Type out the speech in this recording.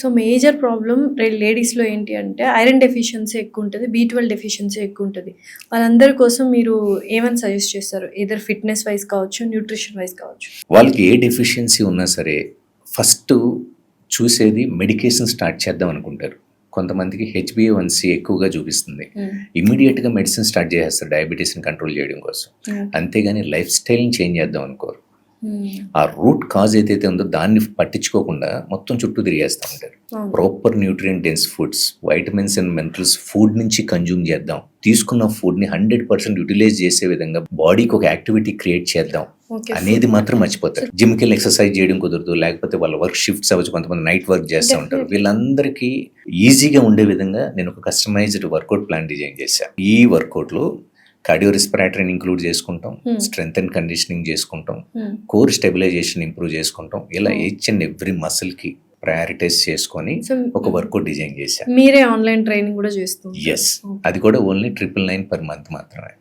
So major problem లేడీస్‌లో ఏంటి అంటే ఐరన్ డెఫిషియన్సీ ఎక్కువుంటది. బి12 డెఫిషియన్సీ ఎక్కువుంటది. వాళ్ళందరి కోసం మీరు ఏమని సజెస్ట్ చేస్తారు? ఎయిదర్ ఫిట్‌నెస్ వైస్ కావచ్చు, న్యూట్రిషన్ వైస్ కావచ్చు. వాళ్ళకి ఏ డెఫిషియన్సీ ఉన్నా సరే ఫస్ట్ చూసేది మెడికేషన్ స్టార్ట్ చేద్దాం అనుకుంటారు. కొంతమందికి హెచ్‌బీఏ1సీ ఎక్కువగా చూపిస్తుంది. ఇమ్మీడియట్‌గా మెడిసిన్ స్టార్ట్ చేసేస్తారు డయాబెటీస్‌ని కంట్రోల్ చేయడం కోసం. అంతేగాని లైఫ్ స్టైల్‌ని చేంజ్ చేద్దాం అనుకోరు. ఆ రూట్ కాజ్ ఏదైతే ఉందో దాన్ని పట్టించుకోకుండా మొత్తం చుట్టూ తిరిగేస్తూ ఉంటారు. Proper nutrient dense foods, vitamins and minerals food నుంచి కన్జ్యూమ్ చేద్దాం. తీసుకున్న ఫుడ్ని 100% యూటిలైజ్ చేసే విధంగా బాడీకి ఒక యాక్టివిటీ క్రియేట్ చేద్దాం అనేది మాత్రం మర్చిపోతారు. జిమ్కి వెళ్ళి ఎక్సర్సైజ్ చేయడం కుదరదు, లేకపోతే వాళ్ళ వర్క్ షిఫ్ట్స్ అవ్వచ్చు, కొంతమంది నైట్ వర్క్ చేస్తూ ఉంటారు. వీళ్ళందరికీ ఈజీగా ఉండే విధంగా నేను ఒక కస్టమైజ్డ్ వర్కౌట్ ప్లాన్ డిజైన్ చేశాను. ఈ వర్కౌట్లో కార్డియో రెస్పిరేటరీని ఇంక్లూడ్ చేసుకుంటాం, స్ట్రెంగ్త్ అండ్ కండిషనింగ్ చేసుకుంటాం, కోర్ స్టెబిలైజేషన్ ఇంప్రూవ్ చేసుకుంటాం. ఇలా ఈచ్ అండ్ ఎవ్రీ మసిల్కి ప్రయారిటైజ్ చేసుకొని ఒక వర్కౌట్ డిజైన్ చేశాను. మీరే ఆన్లైన్ ట్రైనింగ్ కూడా చేస్తున్నారు? ఎస్, అది కూడా ఓన్లీ 999 per month మాత్రమే.